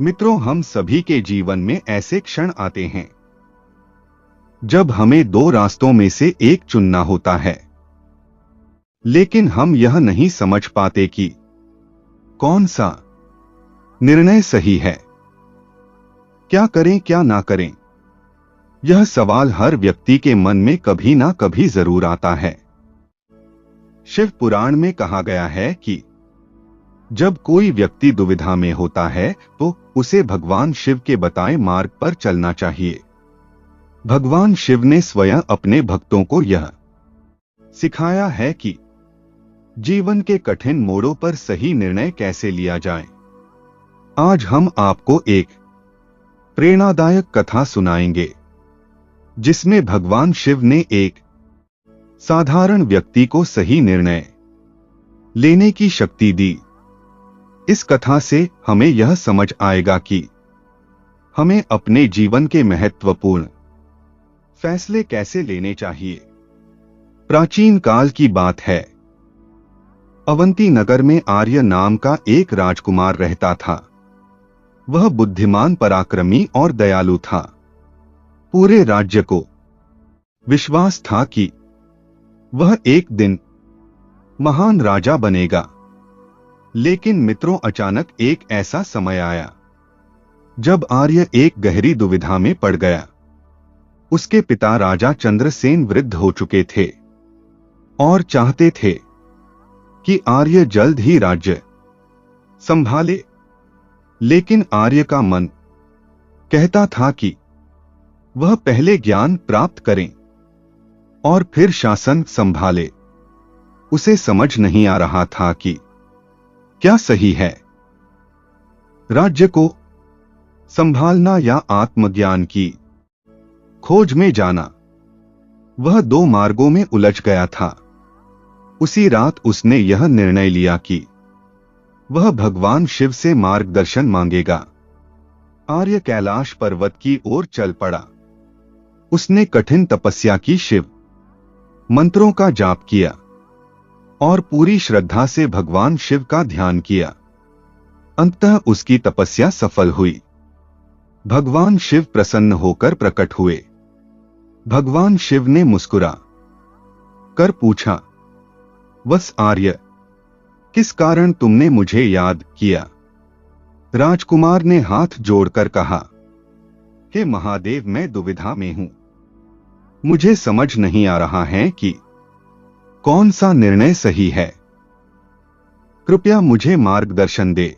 मित्रों, हम सभी के जीवन में ऐसे क्षण आते हैं जब हमें दो रास्तों में से एक चुनना होता है, लेकिन हम यह नहीं समझ पाते कि कौन सा निर्णय सही है। क्या करें क्या ना करें, यह सवाल हर व्यक्ति के मन में कभी ना कभी जरूर आता है। शिव पुराण में कहा गया है कि जब कोई व्यक्ति दुविधा में होता है तो उसे भगवान शिव के बताए मार्ग पर चलना चाहिए। भगवान शिव ने स्वयं अपने भक्तों को यह सिखाया है कि जीवन के कठिन मोड़ों पर सही निर्णय कैसे लिया जाए। आज हम आपको एक प्रेरणादायक कथा सुनाएंगे जिसमें भगवान शिव ने एक साधारण व्यक्ति को सही निर्णय लेने की शक्ति दी। इस कथा से हमें यह समझ आएगा कि हमें अपने जीवन के महत्वपूर्ण फैसले कैसे लेने चाहिए। प्राचीन काल की बात है। अवंती नगर में आर्य नाम का एक राजकुमार रहता था। वह बुद्धिमान, पराक्रमी और दयालु था। पूरे राज्य को विश्वास था कि वह एक दिन महान राजा बनेगा। लेकिन मित्रों, अचानक एक ऐसा समय आया जब आर्य एक गहरी दुविधा में पड़ गया। उसके पिता राजा चंद्रसेन वृद्ध हो चुके थे और चाहते थे कि आर्य जल्द ही राज्य संभाले, लेकिन आर्य का मन कहता था कि वह पहले ज्ञान प्राप्त करें और फिर शासन संभाले। उसे समझ नहीं आ रहा था कि क्या सही है, राज्य को संभालना या आत्मज्ञान की खोज में जाना। वह दो मार्गों में उलझ गया था। उसी रात उसने यह निर्णय लिया कि वह भगवान शिव से मार्गदर्शन मांगेगा। आर्य कैलाश पर्वत की ओर चल पड़ा। उसने कठिन तपस्या की, शिव मंत्रों का जाप किया और पूरी श्रद्धा से भगवान शिव का ध्यान किया। अंततः उसकी तपस्या सफल हुई। भगवान शिव प्रसन्न होकर प्रकट हुए। भगवान शिव ने मुस्कुरा कर पूछा, वत्स आर्य, किस कारण तुमने मुझे याद किया? राजकुमार ने हाथ जोड़कर कहा, हे महादेव, मैं दुविधा में हूं। मुझे समझ नहीं आ रहा है कि कौन सा निर्णय सही है। कृपया मुझे मार्गदर्शन दे।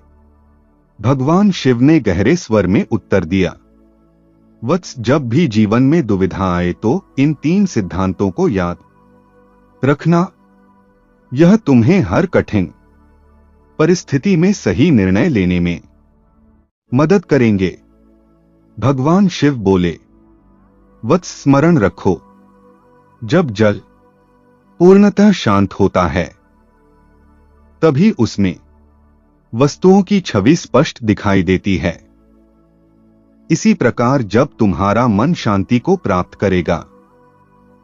भगवान शिव ने गहरे स्वर में उत्तर दिया, वत्स, जब भी जीवन में दुविधा आए तो इन 3 सिद्धांतों को याद रखना। यह तुम्हें हर कठिन परिस्थिति में सही निर्णय लेने में मदद करेंगे। भगवान शिव बोले, वत्स, स्मरण रखो, जब जल पूर्णतः शांत होता है तभी उसमें वस्तुओं की छवि स्पष्ट दिखाई देती है। इसी प्रकार जब तुम्हारा मन शांति को प्राप्त करेगा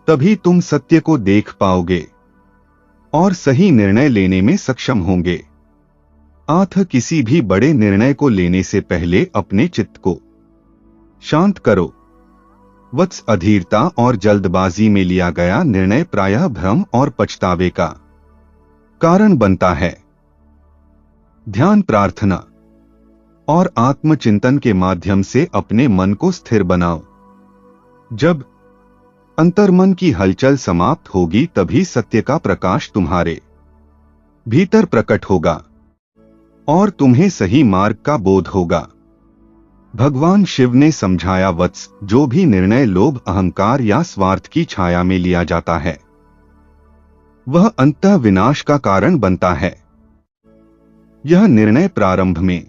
तभी तुम सत्य को देख पाओगे और सही निर्णय लेने में सक्षम होंगे। अतः किसी भी बड़े निर्णय को लेने से पहले अपने चित्त को शांत करो। वत्स, अधीरता और जल्दबाजी में लिया गया निर्णय प्रायः भ्रम और पछतावे का कारण बनता है। ध्यान, प्रार्थना और आत्मचिंतन के माध्यम से अपने मन को स्थिर बनाओ। जब अंतर्मन की हलचल समाप्त होगी तभी सत्य का प्रकाश तुम्हारे भीतर प्रकट होगा और तुम्हें सही मार्ग का बोध होगा। भगवान शिव ने समझाया, वत्स, जो भी निर्णय लोभ, अहंकार या स्वार्थ की छाया में लिया जाता है वह अंततः विनाश का कारण बनता है। यह निर्णय प्रारंभ में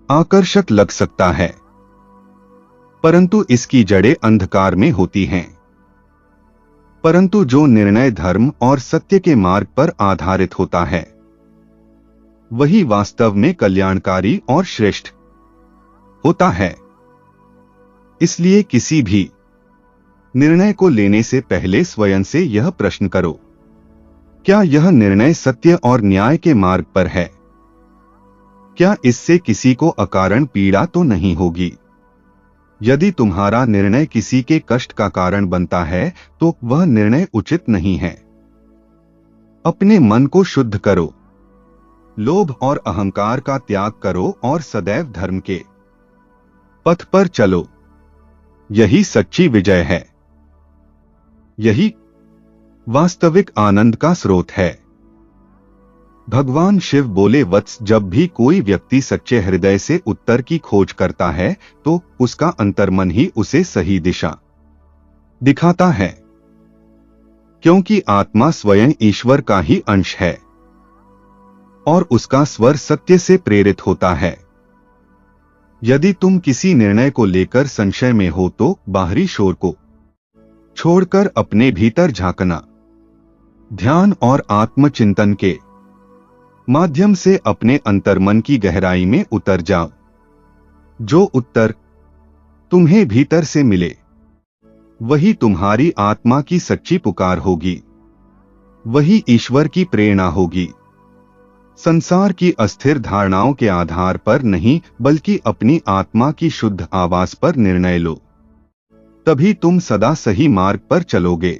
आकर्षक लग सकता है, परंतु इसकी जड़ें अंधकार में होती हैं। परंतु जो निर्णय धर्म और सत्य के मार्ग पर आधारित होता है वही वास्तव में कल्याणकारी और श्रेष्ठ होता है। इसलिए किसी भी निर्णय को लेने से पहले स्वयं से यह प्रश्न करो, क्या यह निर्णय सत्य और न्याय के मार्ग पर है? क्या इससे किसी को अकारण पीड़ा तो नहीं होगी? यदि तुम्हारा निर्णय किसी के कष्ट का कारण बनता है तो वह निर्णय उचित नहीं है। अपने मन को शुद्ध करो, लोभ और अहंकार का त्याग करो और सदैव धर्म के पथ पर चलो। यही सच्ची विजय है। यही वास्तविक आनंद का स्रोत है। भगवान शिव बोले, वत्स, जब भी कोई व्यक्ति सच्चे हृदय से उत्तर की खोज करता है तो उसका अंतर्मन ही उसे सही दिशा दिखाता है, क्योंकि आत्मा स्वयं ईश्वर का ही अंश है और उसका स्वर सत्य से प्रेरित होता है। यदि तुम किसी निर्णय को लेकर संशय में हो तो बाहरी शोर को छोड़कर अपने भीतर झांकना, ध्यान और आत्मचिंतन के माध्यम से अपने अंतर्मन की गहराई में उतर जाओ। जो उत्तर तुम्हें भीतर से मिले वही तुम्हारी आत्मा की सच्ची पुकार होगी, वही ईश्वर की प्रेरणा होगी। संसार की अस्थिर धारणाओं के आधार पर नहीं, बल्कि अपनी आत्मा की शुद्ध आवाज पर निर्णय लो, तभी तुम सदा सही मार्ग पर चलोगे,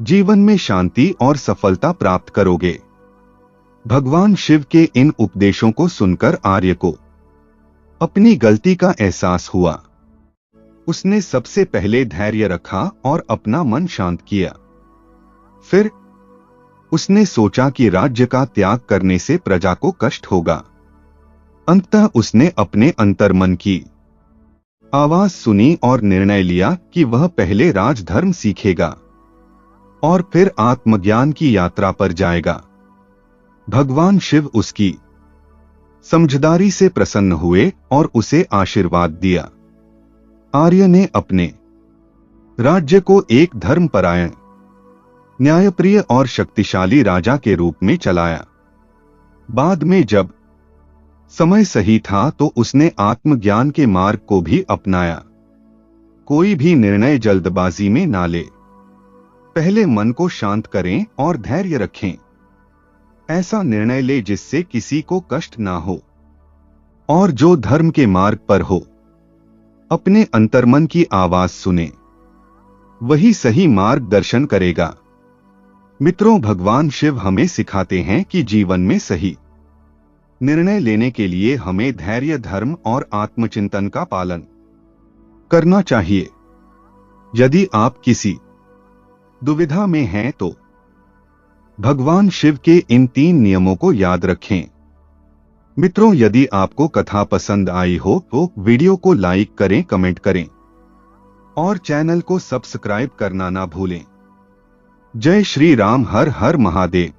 जीवन में शांति और सफलता प्राप्त करोगे। भगवान शिव के इन उपदेशों को सुनकर आर्य को अपनी गलती का एहसास हुआ। उसने सबसे पहले धैर्य रखा और अपना मन शांत किया। फिर उसने सोचा कि राज्य का त्याग करने से प्रजा को कष्ट होगा। अंततः उसने अपने अंतर्मन की आवाज सुनी और निर्णय लिया कि वह पहले राजधर्म सीखेगा और फिर आत्मज्ञान की यात्रा पर जाएगा। भगवान शिव उसकी समझदारी से प्रसन्न हुए और उसे आशीर्वाद दिया। आर्य ने अपने राज्य को एक धर्मपरायण, न्यायप्रिय और शक्तिशाली राजा के रूप में चलाया। बाद में जब समय सही था तो उसने आत्मज्ञान के मार्ग को भी अपनाया। कोई भी निर्णय जल्दबाजी में ना ले, पहले मन को शांत करें और धैर्य रखें। ऐसा निर्णय ले जिससे किसी को कष्ट ना हो और जो धर्म के मार्ग पर हो। अपने अंतर्मन की आवाज सुने, वही सही मार्गदर्शन करेगा। मित्रों, भगवान शिव हमें सिखाते हैं कि जीवन में सही निर्णय लेने के लिए हमें धैर्य, धर्म और आत्मचिंतन का पालन करना चाहिए। यदि आप किसी दुविधा में हैं तो भगवान शिव के इन 3 नियमों को याद रखें। मित्रों, यदि आपको कथा पसंद आई हो तो वीडियो को लाइक करें, कमेंट करें और चैनल को सब्सक्राइब करना ना भूलें। जय श्री राम। हर हर महादेव।